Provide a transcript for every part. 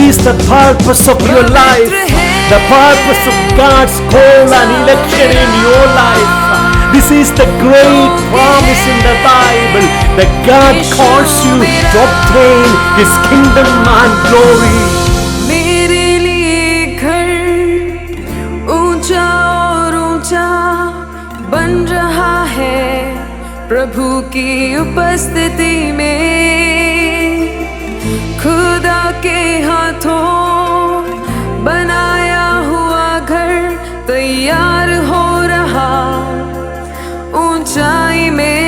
is the purpose of your life, the purpose of God's call and election in your life. This is the great promise in the Bible that God calls you to obtain His kingdom and glory. मेरे लिए घर ऊंचा और ऊंचा बन रहा है प्रभु की उपस्थिति में। खुदा के हाथों बनाया हुआ घर तैयार हो रहा ऊंचाई में।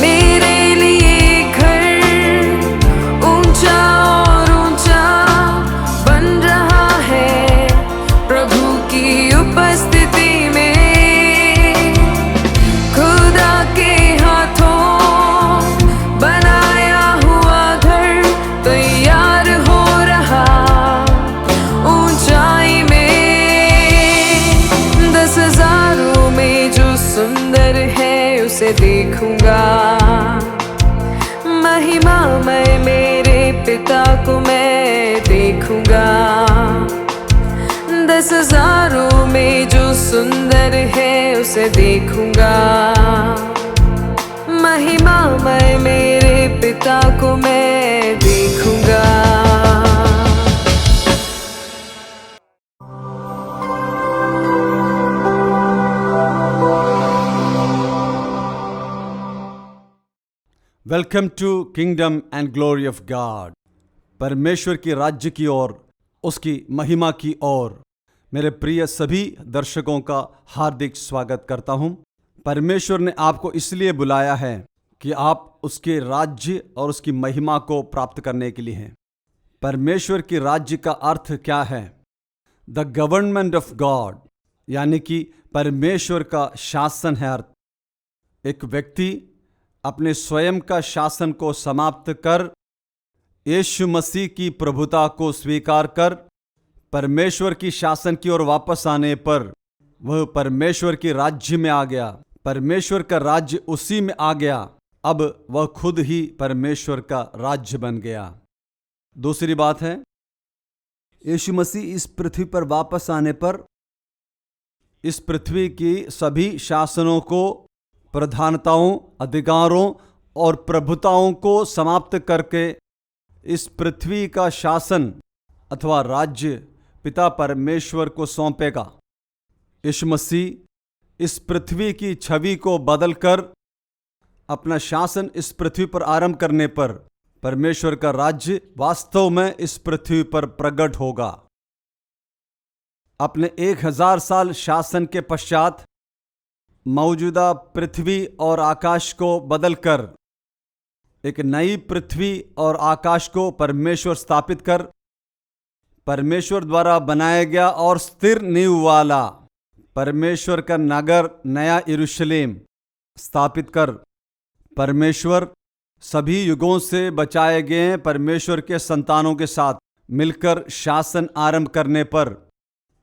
मेरे लिए घर ऊंचा और ऊंचा बन रहा है प्रभु की उपस्थिति में। खुदा के हाथों बनाया हुआ घर तैयार हो रहा ऊंचाई में। 10,000 में जो सुंदर है उसे देखूंगा, महिमामय मेरे पिता को मैं देखूंगा। 10,000 में जो सुंदर है उसे देखूंगा, महिमामय मेरे पिता को मैं देखूंगा। Welcome to kingdom and glory of God. परमेश्वर की राज्य की ओर, उसकी महिमा की ओर मेरे प्रिय सभी दर्शकों का हार्दिक स्वागत करता हूं। परमेश्वर ने आपको इसलिए बुलाया है कि आप उसके राज्य और उसकी महिमा को प्राप्त करने के लिए हैं। परमेश्वर की राज्य का अर्थ क्या है? द गवर्नमेंट ऑफ गॉड, यानी कि परमेश्वर का शासन है अर्थ। एक व्यक्ति अपने स्वयं का शासन को समाप्त कर यीशु मसीह की प्रभुता को स्वीकार कर परमेश्वर की शासन की ओर वापस आने पर वह परमेश्वर के राज्य में आ गया। परमेश्वर का राज्य उसी में आ गया। अब वह खुद ही परमेश्वर का राज्य बन गया। दूसरी बात है, यीशु मसीह इस पृथ्वी पर वापस आने पर इस पृथ्वी की सभी शासनों को, प्रधानताओं, अधिकारों और प्रभुताओं को समाप्त करके इस पृथ्वी का शासन अथवा राज्य पिता परमेश्वर को सौंपेगा। यीशु मसीह इस पृथ्वी की छवि को बदलकर अपना शासन इस पृथ्वी पर आरंभ करने पर परमेश्वर का राज्य वास्तव में इस पृथ्वी पर प्रकट होगा। अपने 1000 साल शासन के पश्चात मौजूदा पृथ्वी और आकाश को बदलकर एक नई पृथ्वी और आकाश को परमेश्वर स्थापित कर परमेश्वर द्वारा बनाया गया और स्थिर नींव वाला परमेश्वर का नगर नया यरूशलेम स्थापित कर परमेश्वर सभी युगों से बचाए गए परमेश्वर के संतानों के साथ मिलकर शासन आरंभ करने पर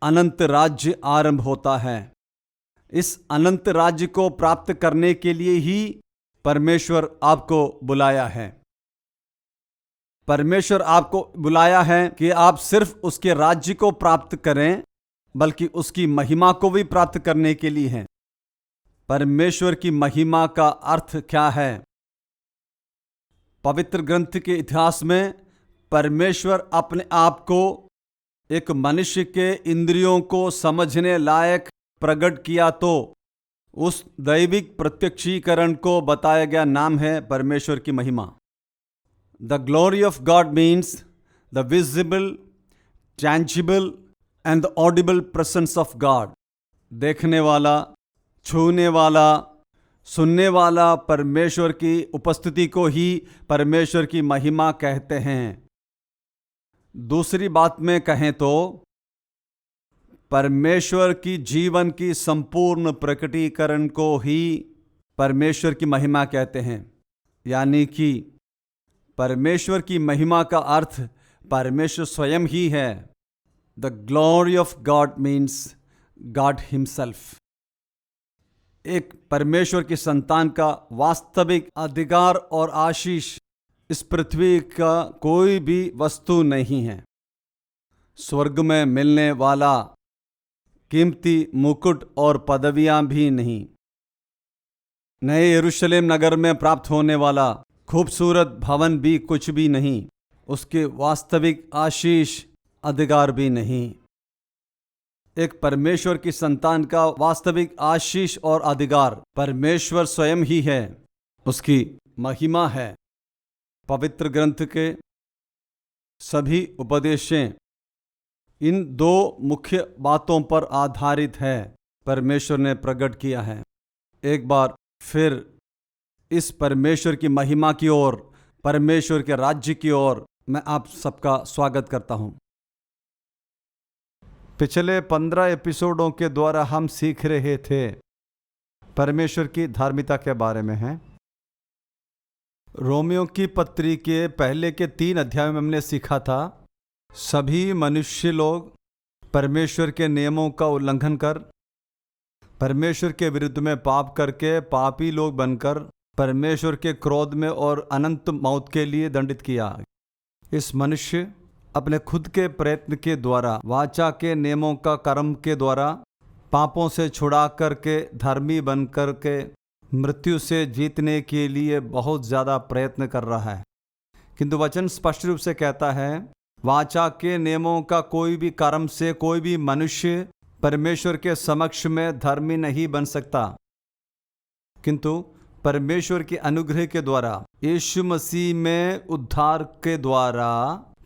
अनंत राज्य आरंभ होता है। इस अनंत राज्य को प्राप्त करने के लिए ही परमेश्वर आपको बुलाया है। परमेश्वर आपको बुलाया है कि आप सिर्फ उसके राज्य को प्राप्त करें, बल्कि उसकी महिमा को भी प्राप्त करने के लिए हैं। परमेश्वर की महिमा का अर्थ क्या है? पवित्र ग्रंथ के इतिहास में परमेश्वर अपने आप को एक मनुष्य के इंद्रियों को समझने लायक प्रकट किया तो उस दैविक प्रत्यक्षीकरण को बताया गया नाम है परमेश्वर की महिमा। The glory of God means the visible, tangible and the Audible presence of God. देखने वाला, छूने वाला, सुनने वाला परमेश्वर की उपस्थिति को ही परमेश्वर की महिमा कहते हैं। दूसरी बात में कहें तो परमेश्वर की जीवन की संपूर्ण प्रकटीकरण को ही परमेश्वर की महिमा कहते हैं। यानी कि परमेश्वर की महिमा का अर्थ परमेश्वर स्वयं ही है। The glory of God means God himself. एक परमेश्वर की संतान का वास्तविक अधिकार और आशीष इस पृथ्वी का कोई भी वस्तु नहीं है। स्वर्ग में मिलने वाला कीमती मुकुट और पदवियां भी नहीं। नए यरूशलेम नगर में प्राप्त होने वाला खूबसूरत भवन भी कुछ भी नहीं। उसके वास्तविक आशीष अधिकार भी नहीं। एक परमेश्वर की संतान का वास्तविक आशीष और अधिकार परमेश्वर स्वयं ही है, उसकी महिमा है। पवित्र ग्रंथ के सभी उपदेशें इन दो मुख्य बातों पर आधारित है, परमेश्वर ने प्रकट किया है। एक बार फिर इस परमेश्वर की महिमा की ओर, परमेश्वर के राज्य की ओर मैं आप सबका स्वागत करता हूं। पिछले 15 एपिसोडों के द्वारा हम सीख रहे थे परमेश्वर की धार्मिकता के बारे में है। रोमियो की पत्री के पहले के 3 अध्यायों में हमने सीखा था सभी मनुष्य लोग परमेश्वर के नियमों का उल्लंघन कर, परमेश्वर के विरुद्ध में पाप करके पापी लोग बनकर परमेश्वर के क्रोध में और अनंत मौत के लिए दंडित किया। इस मनुष्य अपने खुद के प्रयत्न के द्वारा, वाचा के नियमों का कर्म के द्वारा पापों से छुड़ा करके धर्मी बन करके मृत्यु से जीतने के लिए बहुत ज़्यादा प्रयत्न कर रहा है। किंतु वचन स्पष्ट रूप से कहता है वाचा के नियमों का कोई भी कर्म से कोई भी मनुष्य परमेश्वर के समक्ष में धर्मी नहीं बन सकता, किंतु परमेश्वर के अनुग्रह के द्वारा, यीशु मसीह में उद्धार के द्वारा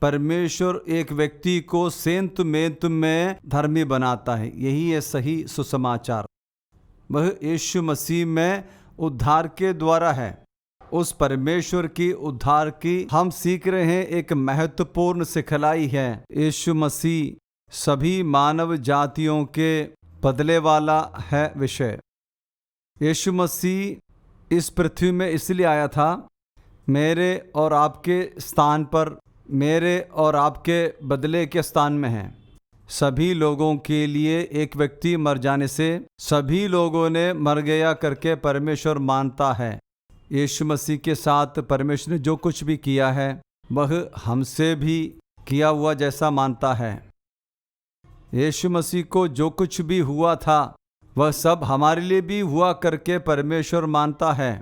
परमेश्वर एक व्यक्ति को सेंत मेंत में धर्मी बनाता है। यही है सही सुसमाचार। वह यीशु मसीह में उद्धार के द्वारा है। उस परमेश्वर की उद्धार की हम सीख रहे हैं एक महत्वपूर्ण सिखलाई है। यीशु मसीह सभी मानव जातियों के बदले वाला है विषय। यीशु मसीह इस पृथ्वी में इसलिए आया था मेरे और आपके स्थान पर, मेरे और आपके बदले के स्थान में है। सभी लोगों के लिए एक व्यक्ति मर जाने से सभी लोगों ने मर गया करके परमेश्वर मानता है। यीशु मसीह के साथ परमेश्वर ने जो कुछ भी किया है वह हमसे भी किया हुआ जैसा मानता है। यीशु मसीह को जो कुछ भी हुआ था वह सब हमारे लिए भी हुआ करके परमेश्वर मानता है।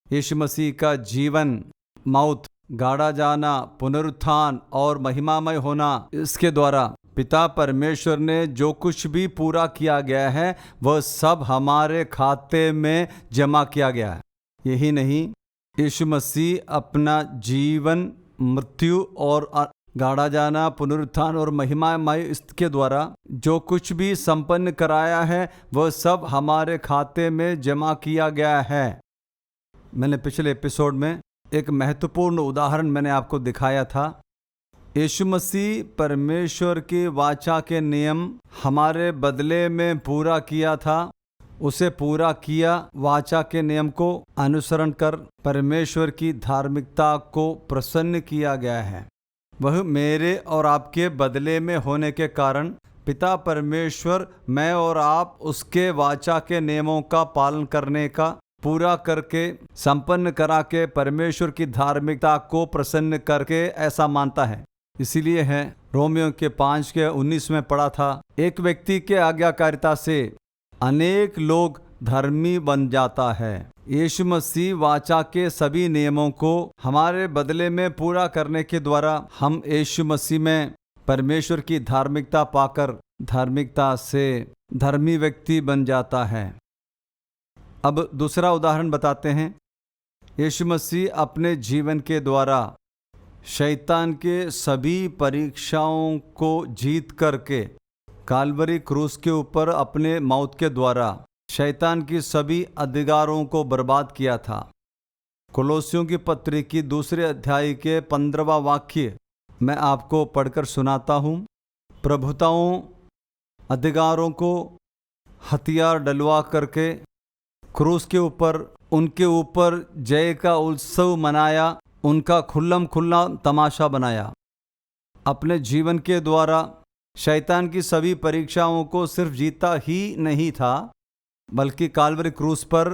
यीशु मसीह का जीवन, मौत, गाड़ा जाना, पुनरुत्थान और महिमामय होना, इसके द्वारा पिता परमेश्वर ने जो कुछ भी पूरा किया गया है वह सब हमारे खाते में जमा किया गया है। यही नहीं, यीशु मसीह अपना जीवन, मृत्यु और गाड़ा जाना, पुनरुत्थान और महिमामय इसके द्वारा जो कुछ भी संपन्न कराया है वह सब हमारे खाते में जमा किया गया है। मैंने पिछले एपिसोड में एक महत्वपूर्ण उदाहरण मैंने आपको दिखाया था। यीशु मसीह परमेश्वर की वाचा के नियम हमारे बदले में पूरा किया था। उसे पूरा किया, वाचा के नियम को अनुसरण कर परमेश्वर की धार्मिकता को प्रसन्न किया गया है। वह मेरे और आपके बदले में होने के कारण पिता परमेश्वर, मैं और आप उसके वाचा के नियमों का पालन करने का, पूरा करके, संपन्न करा के परमेश्वर की धार्मिकता को प्रसन्न करके ऐसा मानता है। इसीलिए है रोमियो के 5 के 19 में पढ़ा था, एक व्यक्ति के आज्ञाकारिता से अनेक लोग धर्मी बन जाता है। यीशु मसीह वाचा के सभी नियमों को हमारे बदले में पूरा करने के द्वारा हम यीशु मसीह में परमेश्वर की धार्मिकता पाकर धार्मिकता से धर्मी व्यक्ति बन जाता है। अब दूसरा उदाहरण बताते हैं। यीशु मसीह अपने जीवन के द्वारा शैतान के सभी परीक्षाओं को जीत करके काल्वरी क्रूस के ऊपर अपने मौत के द्वारा शैतान की सभी अधिकारों को बर्बाद किया था। कोलोसियों की पत्री की 2 अध्याय के 15वां वाक्य मैं आपको पढ़कर सुनाता हूँ। प्रभुताओं, अधिकारों को हथियार डलवा करके क्रूस के ऊपर उनके ऊपर जय का उत्सव मनाया, उनका खुल्लम खुल्ला तमाशा बनाया। अपने जीवन के द्वारा शैतान की सभी परीक्षाओं को सिर्फ जीता ही नहीं था, बल्कि काल्वरी क्रूस पर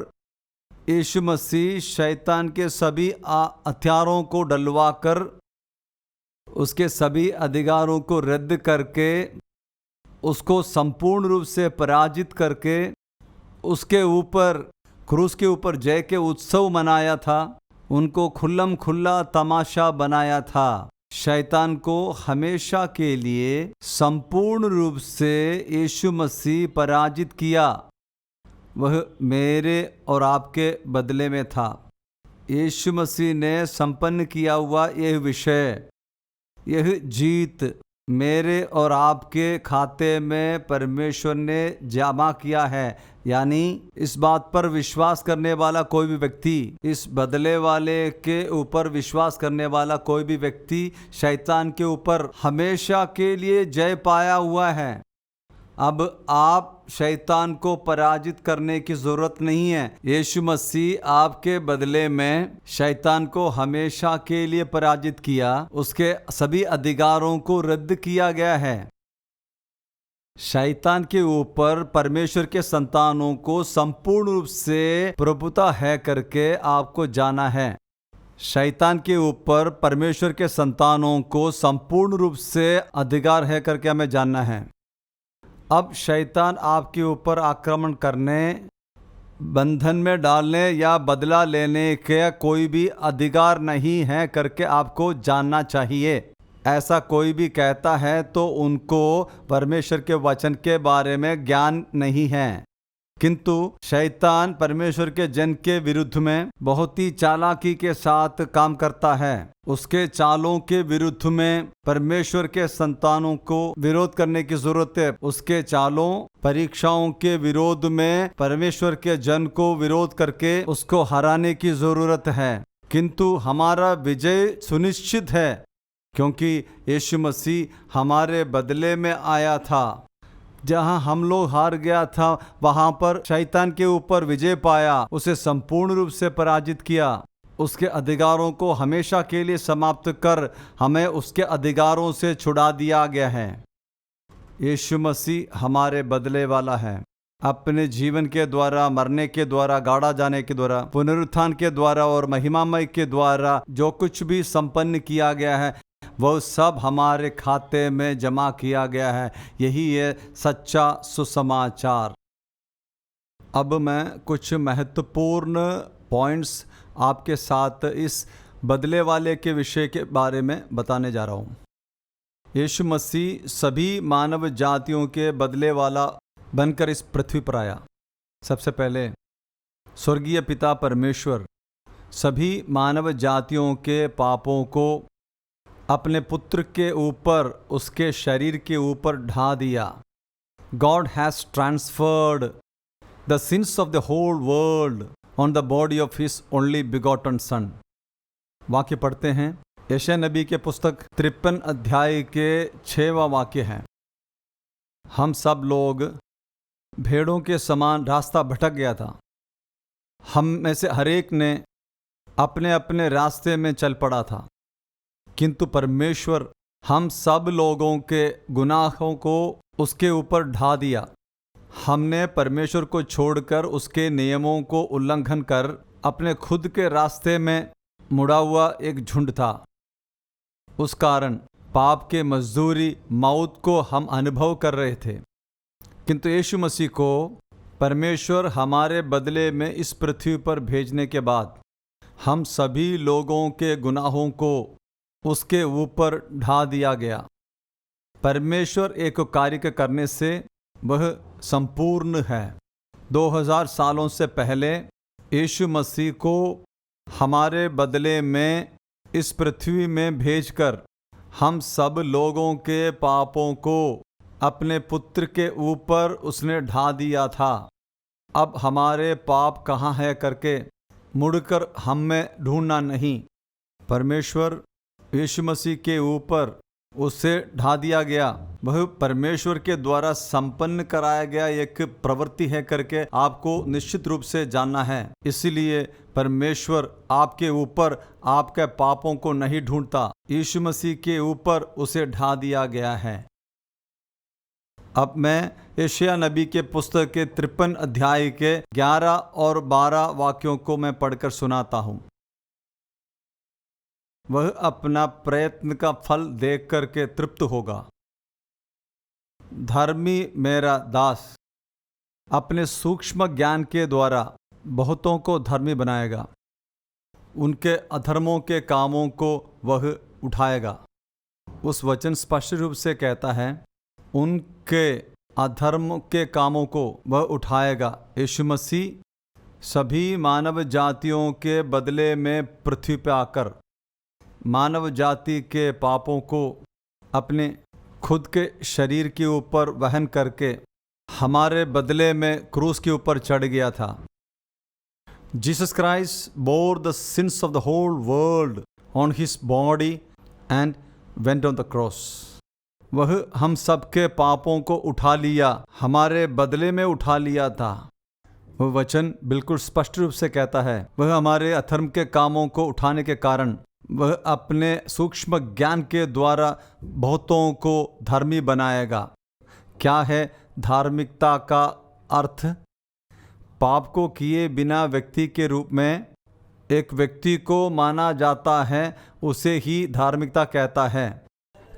यीशु मसीह शैतान के सभी हथियारों को डलवाकर उसके सभी अधिकारों को रद्द करके उसको संपूर्ण रूप से पराजित करके उसके ऊपर क्रूस के ऊपर जय के उत्सव मनाया था, उनको खुल्लम खुल्ला तमाशा बनाया था। शैतान को हमेशा के लिए संपूर्ण रूप से यीशु मसीह पराजित किया। वह मेरे और आपके बदले में था। यीशु मसीह ने संपन्न किया हुआ यह विषय, यह जीत मेरे और आपके खाते में परमेश्वर ने जमा किया है। यानी इस बात पर विश्वास करने वाला कोई भी व्यक्ति, इस बदले वाले के ऊपर विश्वास करने वाला कोई भी व्यक्ति शैतान के ऊपर हमेशा के लिए जय पाया हुआ है। अब आप शैतान को पराजित करने की जरूरत नहीं है। यीशु मसीह आपके बदले में शैतान को हमेशा के लिए पराजित किया, उसके सभी अधिकारों को रद्द किया गया है। शैतान के ऊपर परमेश्वर के संतानों को संपूर्ण रूप से प्रभुता है करके आपको जाना है। शैतान के ऊपर परमेश्वर के संतानों को संपूर्ण रूप से अधिकार है करके हमें जानना है। अब शैतान आपके ऊपर आक्रमण करने, बंधन में डालने या बदला लेने के कोई भी अधिकार नहीं है करके आपको जानना चाहिए। ऐसा कोई भी कहता है तो उनको परमेश्वर के वचन के बारे में ज्ञान नहीं है। किंतु शैतान परमेश्वर के जन के विरुद्ध में बहुत ही चालाकी के साथ काम करता है। उसके चालों के विरुद्ध में परमेश्वर के संतानों को विरोध करने की जरूरत है। उसके चालों, परीक्षाओं के विरोध में परमेश्वर के जन को विरोध करके उसको हराने की जरूरत है। किंतु हमारा विजय सुनिश्चित है, क्योंकि यीशु मसीह हमारे बदले में आया था। जहां हम लोग हार गया था वहां पर शैतान के ऊपर विजय पाया, उसे संपूर्ण रूप से पराजित किया, उसके अधिकारों को हमेशा के लिए समाप्त कर हमें उसके अधिकारों से छुड़ा दिया गया है। यीशु मसीह हमारे बदले वाला है। अपने जीवन के द्वारा, मरने के द्वारा, गाड़ा जाने के द्वारा, पुनरुत्थान के द्वारा और महिमामय के द्वारा जो कुछ भी संपन्न किया गया है वो सब हमारे खाते में जमा किया गया है। यही है सच्चा सुसमाचार। अब मैं कुछ महत्वपूर्ण पॉइंट्स आपके साथ इस बदले वाले के विषय के बारे में बताने जा रहा हूँ। यीशु मसीह सभी मानव जातियों के बदले वाला बनकर इस पृथ्वी पर आया। सबसे पहले स्वर्गीय पिता परमेश्वर सभी मानव जातियों के पापों को अपने पुत्र के ऊपर, उसके शरीर के ऊपर ढा दिया। God has transferred the sins of the whole world on the body of his only begotten son। वाक्य पढ़ते हैं, यशायाह नबी के पुस्तक 53 अध्याय के 6वां वाक्य है, हम सब लोग भेड़ों के समान रास्ता भटक गया था। हम में से हरेक ने अपने अपने रास्ते में चल पड़ा था, किंतु परमेश्वर हम सब लोगों के गुनाहों को उसके ऊपर ढा दिया। हमने परमेश्वर को छोड़कर उसके नियमों को उल्लंघन कर अपने खुद के रास्ते में मुड़ा हुआ एक झुंड था। उस कारण पाप के मजदूरी मौत को हम अनुभव कर रहे थे। किंतु यीशु मसीह को परमेश्वर हमारे बदले में इस पृथ्वी पर भेजने के बाद हम सभी लोगों के गुनाहों को उसके ऊपर ढा दिया गया। परमेश्वर एक कार्य करने से वह संपूर्ण है। 2000 सालों से पहले यीशु मसीह को हमारे बदले में इस पृथ्वी में भेजकर हम सब लोगों के पापों को अपने पुत्र के ऊपर उसने ढा दिया था। अब हमारे पाप कहाँ है करके मुड़कर हम में ढूंढना नहीं, परमेश्वर यीशु मसीह के ऊपर उसे ढा दिया गया। वह परमेश्वर के द्वारा संपन्न कराया गया एक प्रवृत्ति है करके आपको निश्चित रूप से जानना है। इसीलिए परमेश्वर आपके ऊपर आपके पापों को नहीं ढूंढता, यीशु मसीह के ऊपर उसे ढा दिया गया है। अब मैं यशायाह नबी के पुस्तक के 53 अध्याय के 11 और 12 वाक्यों को मैं पढ़कर सुनाता हूँ। वह अपना प्रयत्न का फल देख करके तृप्त होगा। धर्मी मेरा दास अपने सूक्ष्म ज्ञान के द्वारा बहुतों को धर्मी बनाएगा। उनके अधर्मों के कामों को वह उठाएगा। उस वचन स्पष्ट रूप से कहता है उनके अधर्म के कामों को वह उठाएगा। यीशु मसीह सभी मानव जातियों के बदले में पृथ्वी पर आकर मानव जाति के पापों को अपने खुद के शरीर के ऊपर वहन करके हमारे बदले में क्रूस के ऊपर चढ़ गया था। Jesus Christ bore the sins of the whole world on his body and went on the cross. वह हम सबके पापों को उठा लिया, हमारे बदले में उठा लिया था। वह वचन बिल्कुल स्पष्ट रूप से कहता है वह हमारे अधर्म के कामों को उठाने के कारण वह अपने सूक्ष्म ज्ञान के द्वारा बहुतों को धर्मी बनाएगा। क्या है धार्मिकता का अर्थ? पाप को किए बिना व्यक्ति के रूप में एक व्यक्ति को माना जाता है, उसे ही धार्मिकता कहता है।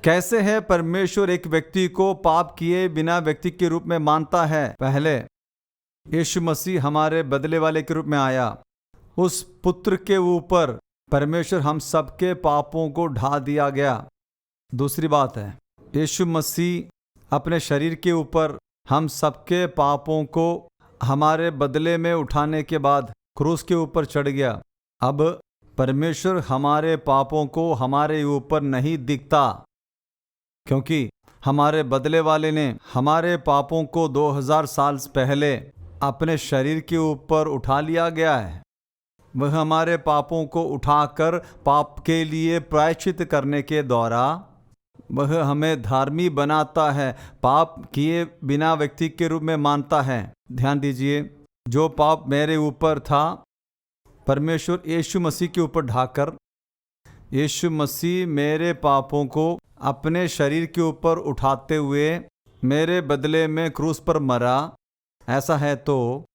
कैसे है परमेश्वर एक व्यक्ति को पाप किए बिना व्यक्ति के रूप में मानता है? पहले यीशु मसीह हमारे बदले वाले के रूप में आया। उस पुत्र के ऊपर परमेश्वर हम सबके पापों को ढा दिया गया। दूसरी बात है यीशु मसीह अपने शरीर के ऊपर हम सबके पापों को हमारे बदले में उठाने के बाद क्रूस के ऊपर चढ़ गया। अब परमेश्वर हमारे पापों को हमारे ऊपर नहीं दिखता, क्योंकि हमारे बदले वाले ने हमारे पापों को 2000 साल पहले अपने शरीर के ऊपर उठा लिया गया है। वह हमारे पापों को उठाकर पाप के लिए प्रायश्चित करने के द्वारा वह हमें धार्मी बनाता है, पाप किए बिना व्यक्ति के रूप में मानता है। ध्यान दीजिए, जो पाप मेरे ऊपर था परमेश्वर यीशु मसीह के ऊपर ढाकर यीशु मसीह मेरे पापों को अपने शरीर के ऊपर उठाते हुए मेरे बदले में क्रूस पर मरा। ऐसा है तो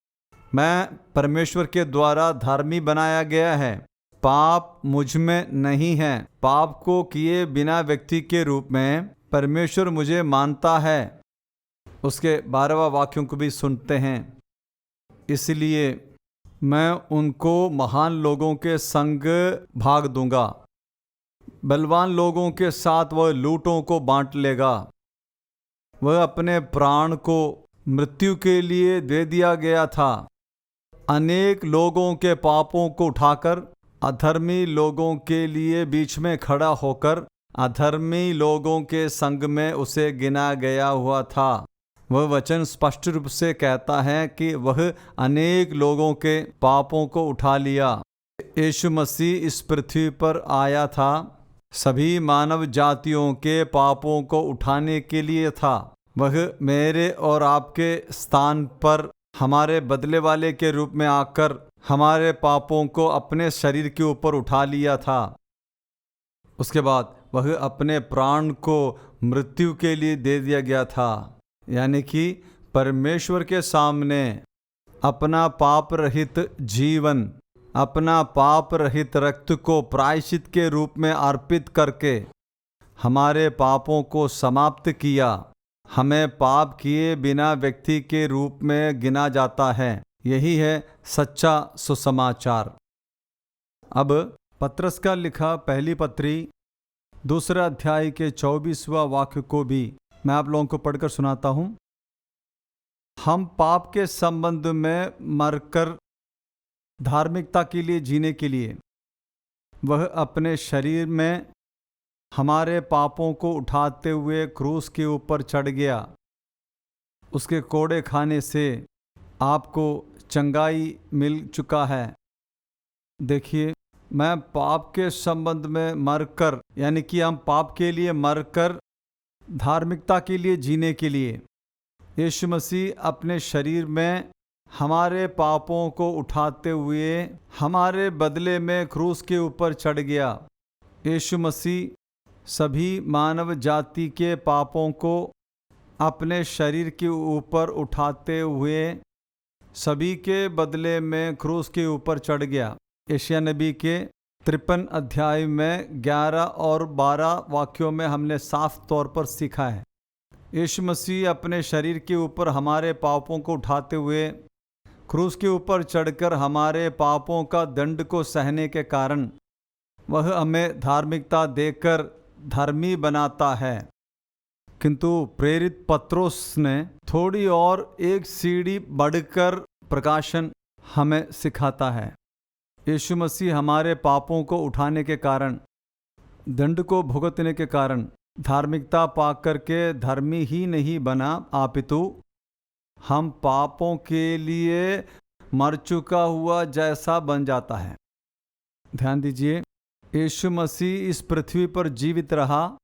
मैं परमेश्वर के द्वारा धर्मी बनाया गया है। पाप मुझ में नहीं है। पाप को किए बिना व्यक्ति के रूप में परमेश्वर मुझे मानता है। उसके 12वां वाक्यों को भी सुनते हैं। इसलिए मैं उनको महान लोगों के संग भाग दूंगा, बलवान लोगों के साथ वह लूटों को बांट लेगा। वह अपने प्राण को मृत्यु के लिए दे दिया गया था, अनेक लोगों के पापों को उठाकर अधर्मी लोगों के लिए बीच में खड़ा होकर अधर्मी लोगों के संग में उसे गिना गया हुआ था। वह वचन स्पष्ट रूप से कहता है कि वह अनेक लोगों के पापों को उठा लिया। यीशु मसीह इस पृथ्वी पर आया था, सभी मानव जातियों के पापों को उठाने के लिए था। वह मेरे और आपके स्थान पर हमारे बदले वाले के रूप में आकर हमारे पापों को अपने शरीर के ऊपर उठा लिया था। उसके बाद वह अपने प्राण को मृत्यु के लिए दे दिया गया था, यानी कि परमेश्वर के सामने अपना पाप रहित जीवन, अपना पाप रहित रक्त को प्रायश्चित के रूप में अर्पित करके हमारे पापों को समाप्त किया। हमें पाप किए बिना व्यक्ति के रूप में गिना जाता है। यही है सच्चा सुसमाचार। अब पत्रस का लिखा पहली पत्री 2 अध्याय के 24वां वाक्य को भी मैं आप लोगों को पढ़कर सुनाता हूँ। हम पाप के संबंध में मरकर धार्मिकता के लिए जीने के लिए वह अपने शरीर में हमारे पापों को उठाते हुए क्रूस के ऊपर चढ़ गया। उसके कोड़े खाने से आपको चंगाई मिल चुका है। देखिए, मैं पाप के संबंध में मरकर, यानी कि हम पाप के लिए मरकर धार्मिकता के लिए जीने के लिए यीशु मसीह अपने शरीर में हमारे पापों को उठाते हुए हमारे बदले में क्रूस के ऊपर चढ़ गया। यीशु मसीह सभी मानव जाति के पापों को अपने शरीर के ऊपर उठाते हुए सभी के बदले में क्रूस के ऊपर चढ़ गया। यशायाह नबी के 53 अध्याय में 11 और 12 वाक्यों में हमने साफ तौर पर सीखा है, यीशु मसीह अपने शरीर के ऊपर हमारे पापों को उठाते हुए क्रूस के ऊपर चढ़कर हमारे पापों का दंड को सहने के कारण वह हमें धार्मिकता देकर धर्मी बनाता है। किंतु प्रेरित पत्रोस ने थोड़ी और एक सीढ़ी बढ़कर प्रकाशन हमें सिखाता है। यीशु मसीह हमारे पापों को उठाने के कारण, दंड को भुगतने के कारण धार्मिकता पाकर के धर्मी ही नहीं बना, अपितु हम पापों के लिए मर चुका हुआ जैसा बन जाता है। ध्यान दीजिए, यीशु मसीह इस पृथ्वी पर जीवित रहा,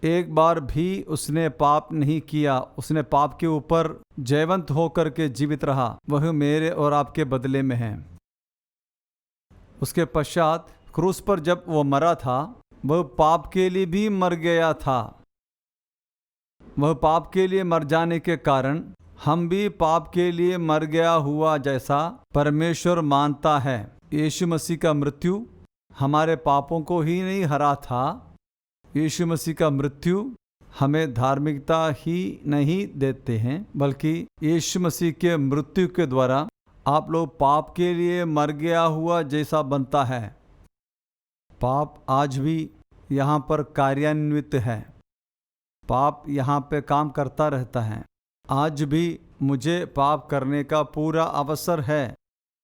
एक बार भी उसने पाप नहीं किया, उसने पाप के ऊपर जयवंत होकर के जीवित रहा। वह मेरे और आपके बदले में है। उसके पश्चात क्रूस पर जब वो मरा था, वह पाप के लिए भी मर गया था। वह पाप के लिए मर जाने के कारण हम भी पाप के लिए मर गया हुआ जैसा परमेश्वर मानता है। यीशु मसीह का मृत्यु हमारे पापों को ही नहीं हरा था, यीशु मसीह का मृत्यु हमें धार्मिकता ही नहीं देते हैं, बल्कि यीशु मसीह के मृत्यु के द्वारा आप लोग पाप के लिए मर गया हुआ जैसा बनता है। पाप आज भी यहाँ पर कार्यान्वित है, पाप यहाँ पे काम करता रहता है। आज भी मुझे पाप करने का पूरा अवसर है,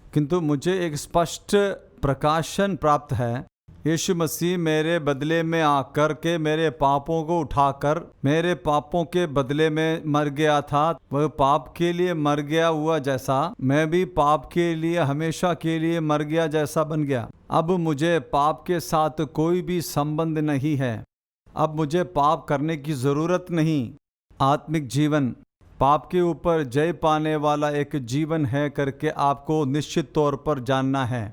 किंतु मुझे एक स्पष्ट प्रकाशन प्राप्त है। यीशु मसीह मेरे बदले में आकर के मेरे पापों को उठाकर मेरे पापों के बदले में मर गया था। वह पाप के लिए मर गया हुआ जैसा मैं भी पाप के लिए हमेशा के लिए मर गया जैसा बन गया। अब मुझे पाप के साथ कोई भी संबंध नहीं है। अब मुझे पाप करने की ज़रूरत नहीं। आत्मिक जीवन, पाप के ऊपर जय पाने वाला एक जीवन है करके आपको निश्चित तौर पर जानना है।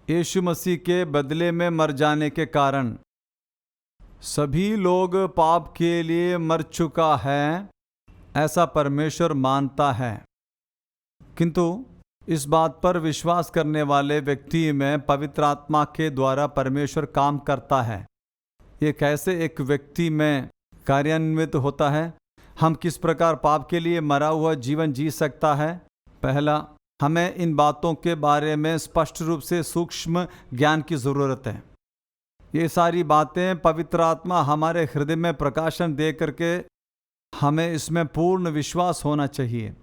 यीशु मसीह के बदले में मर जाने के कारण सभी लोग पाप के लिए मर चुका है, ऐसा परमेश्वर मानता है। किंतु इस बात पर विश्वास करने वाले व्यक्ति में पवित्र आत्मा के द्वारा परमेश्वर काम करता है। ये कैसे एक व्यक्ति में कार्यान्वित होता है? हम किस प्रकार पाप के लिए मरा हुआ जीवन जी सकता है? पहला, हमें इन बातों के बारे में स्पष्ट रूप से सूक्ष्म ज्ञान की ज़रूरत है। ये सारी बातें पवित्र आत्मा हमारे हृदय में प्रकाशन दे करके हमें इसमें पूर्ण विश्वास होना चाहिए।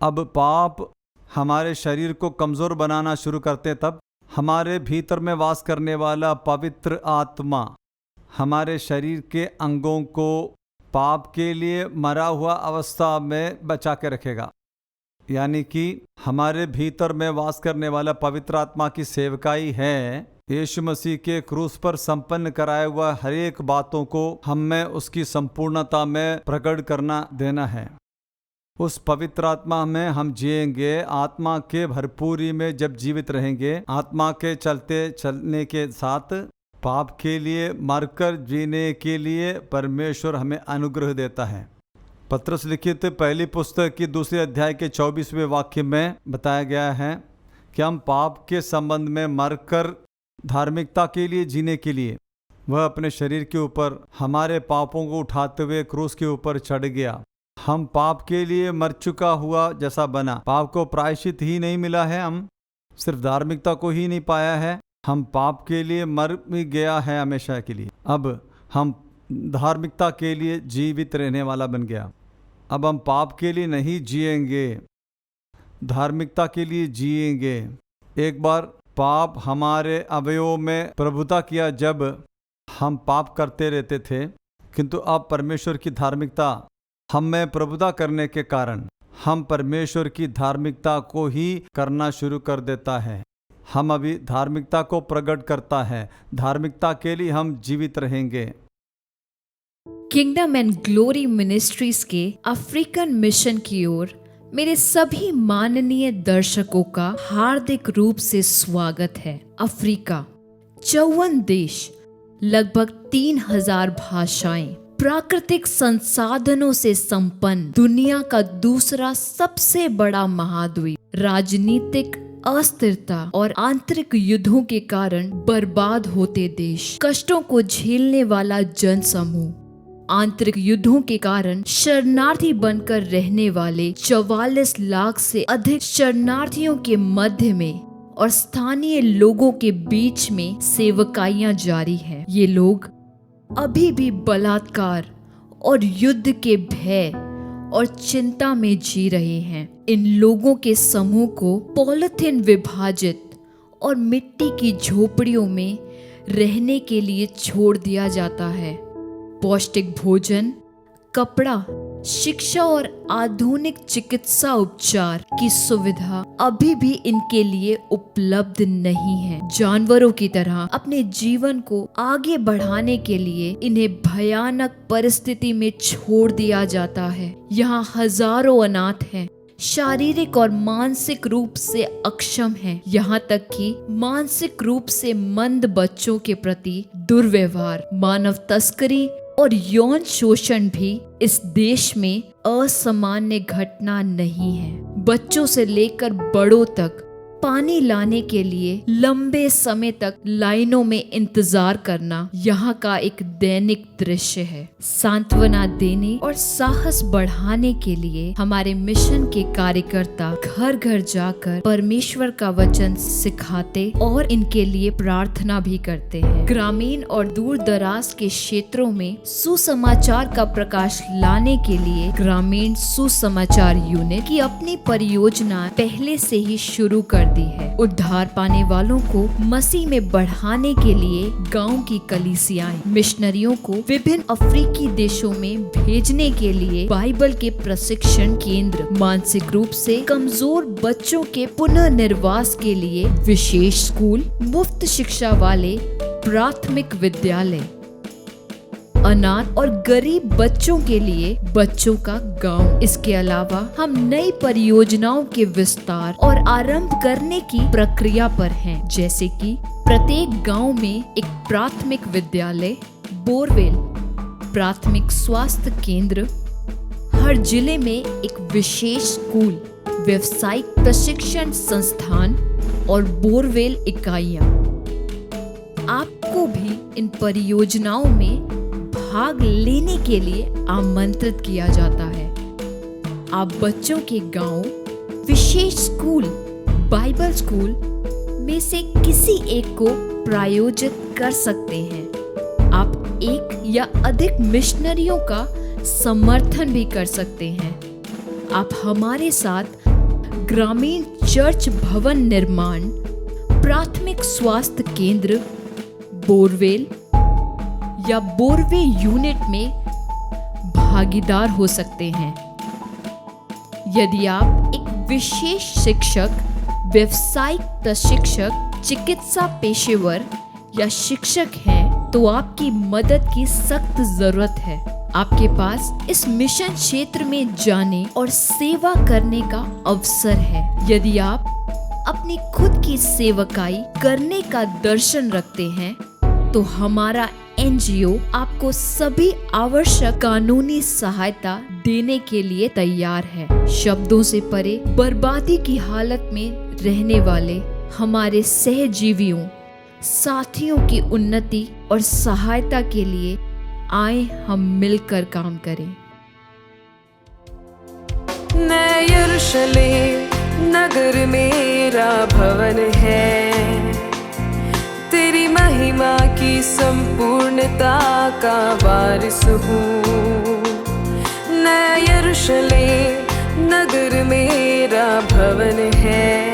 अब पाप हमारे शरीर को कमज़ोर बनाना शुरू करते, तब हमारे भीतर में वास करने वाला पवित्र आत्मा हमारे शरीर के अंगों को पाप के लिए मरा हुआ अवस्था में बचा के रखेगा। यानी कि हमारे भीतर में वास करने वाला पवित्र आत्मा की सेवकाई है यीशु मसीह के क्रूस पर संपन्न कराया हुआ हर एक बातों को हम में उसकी संपूर्णता में प्रकट करना देना है। उस पवित्र आत्मा में हम जिएंगे। आत्मा के भरपूरी में जब जीवित रहेंगे, आत्मा के चलने के साथ पाप के लिए मरकर जीने के लिए परमेश्वर हमें अनुग्रह देता है। पत्रस लिखित पहली पुस्तक की 2 अध्याय के 24वें वाक्य में बताया गया है कि हम पाप के संबंध में मरकर धार्मिकता के लिए जीने के लिए वह अपने शरीर के ऊपर हमारे पापों को उठाते हुए क्रूस के ऊपर चढ़ गया। हम पाप के लिए मर चुका हुआ जैसा बना। पाप को प्रायश्चित ही नहीं मिला है, हम सिर्फ धार्मिकता को ही नहीं पाया है, हम पाप के लिए मर भी गया है हमेशा के लिए। अब हम धार्मिकता के लिए जीवित रहने वाला बन गया। अब हम पाप के लिए नहीं जिएंगे, धार्मिकता के लिए जिएंगे। एक बार पाप हमारे अवयवों में प्रभुता किया जब हम पाप करते रहते थे, किंतु अब परमेश्वर की धार्मिकता हम में प्रभुता करने के कारण हम परमेश्वर की धार्मिकता को ही करना शुरू कर देता है। हम अभी धार्मिकता को प्रकट करता है, धार्मिकता के लिए हम जीवित रहेंगे। किंगडम एंड ग्लोरी मिनिस्ट्रीज के अफ्रीकन मिशन की ओर मेरे सभी माननीय दर्शकों का हार्दिक रूप से स्वागत है। अफ्रीका, 54 देश, लगभग 3000 भाषाएं, प्राकृतिक संसाधनों से संपन्न दुनिया का दूसरा सबसे बड़ा महाद्वीप, राजनीतिक अस्थिरता और आंतरिक युद्धों के कारण बर्बाद होते देश, कष्टों को झेलने वाला जनसमूह, आंतरिक युद्धों के कारण शरणार्थी बनकर रहने वाले 44 लाख से अधिक शरणार्थियों के मध्य में और स्थानीय लोगों के बीच में सेवकाइयां जारी हैं। ये लोग अभी भी बलात्कार और युद्ध के भय और चिंता में जी रहे हैं। इन लोगों के समूह को पॉलिथीन विभाजित और मिट्टी की झोपड़ियों में रहने के लिए छोड़ दिया जाता है। पौष्टिक भोजन, कपड़ा, शिक्षा और आधुनिक चिकित्सा उपचार की सुविधा अभी भी इनके लिए उपलब्ध नहीं है। जानवरों की तरह अपने जीवन को आगे बढ़ाने के लिए इन्हें भयानक परिस्थिति में छोड़ दिया जाता है। यहाँ हजारों अनाथ हैं, शारीरिक और मानसिक रूप से अक्षम हैं, यहाँ तक कि मानसिक रूप से मंद बच्चों के प्रति दुर्व्यवहार, मानव तस्करी और यौन शोषण भी इस देश में असामान्य घटना नहीं है। बच्चों से लेकर बड़ों तक पानी लाने के लिए लंबे समय तक लाइनों में इंतजार करना यहाँ का एक दैनिक दृश्य है। सांत्वना देने और साहस बढ़ाने के लिए हमारे मिशन के कार्यकर्ता घर घर जाकर परमेश्वर का वचन सिखाते और इनके लिए प्रार्थना भी करते हैं। ग्रामीण और दूर दराज के क्षेत्रों में सुसमाचार का प्रकाश लाने के लिए ग्रामीण सुसमाचार यूनिट की अपनी परियोजना पहले से ही शुरू कर दी है। उद्धार पाने वालों को मसीह में बढ़ाने के लिए गांव की कलीसियाएं मिशनरियों को विभिन्न अफ्रीकी देशों में भेजने के लिए बाइबल के प्रशिक्षण केंद्र, मानसिक रूप से कमजोर बच्चों के पुनर्निर्वास के लिए विशेष स्कूल, मुफ्त शिक्षा वाले प्राथमिक विद्यालय, अनाथ और गरीब बच्चों के लिए बच्चों का गांव। इसके अलावा हम नई परियोजनाओं के विस्तार और आरंभ करने की प्रक्रिया पर हैं, जैसे कि प्रत्येक गांव में एक प्राथमिक विद्यालय, बोरवेल, प्राथमिक स्वास्थ्य केंद्र, हर जिले में एक विशेष स्कूल, व्यावसायिक प्रशिक्षण संस्थान और बोरवेल इकाइयां। आपको भी इन परियोजनाओं में भाग लेने के लिए आमंत्रित किया जाता है। आप बच्चों के गांव, विशेष स्कूल, बाइबल स्कूल में से किसी एक को प्रायोजित कर सकते हैं। आप एक या अधिक मिशनरियों का समर्थन भी कर सकते हैं। आप हमारे साथ ग्रामीण चर्च भवन निर्माण, प्राथमिक स्वास्थ्य केंद्र, बोरवेल या बोरवे यूनिट में भागीदार हो सकते हैं। यदि आप एक विशेष शिक्षक, व्यवसायिक प्रशिक्षक, चिकित्सा पेशेवर या शिक्षक हैं, तो आपकी मदद की सख्त जरूरत है। आपके पास इस मिशन क्षेत्र में जाने और सेवा करने का अवसर है। यदि आप अपनी खुद की सेवकाई करने का दर्शन रखते हैं, तो हमारा एनजीओ आपको सभी आवश्यक कानूनी सहायता देने के लिए तैयार है। शब्दों से परे बर्बादी की हालत में रहने वाले हमारे सहजीवियों, साथियों की उन्नति और सहायता के लिए आए हम मिलकर काम करें। नया यरूशलेम नगर मेरा भवन है, तेरी महिमा की संपूर्णता का वारिस हूँ। नया यरूशलेम नगर मेरा भवन है,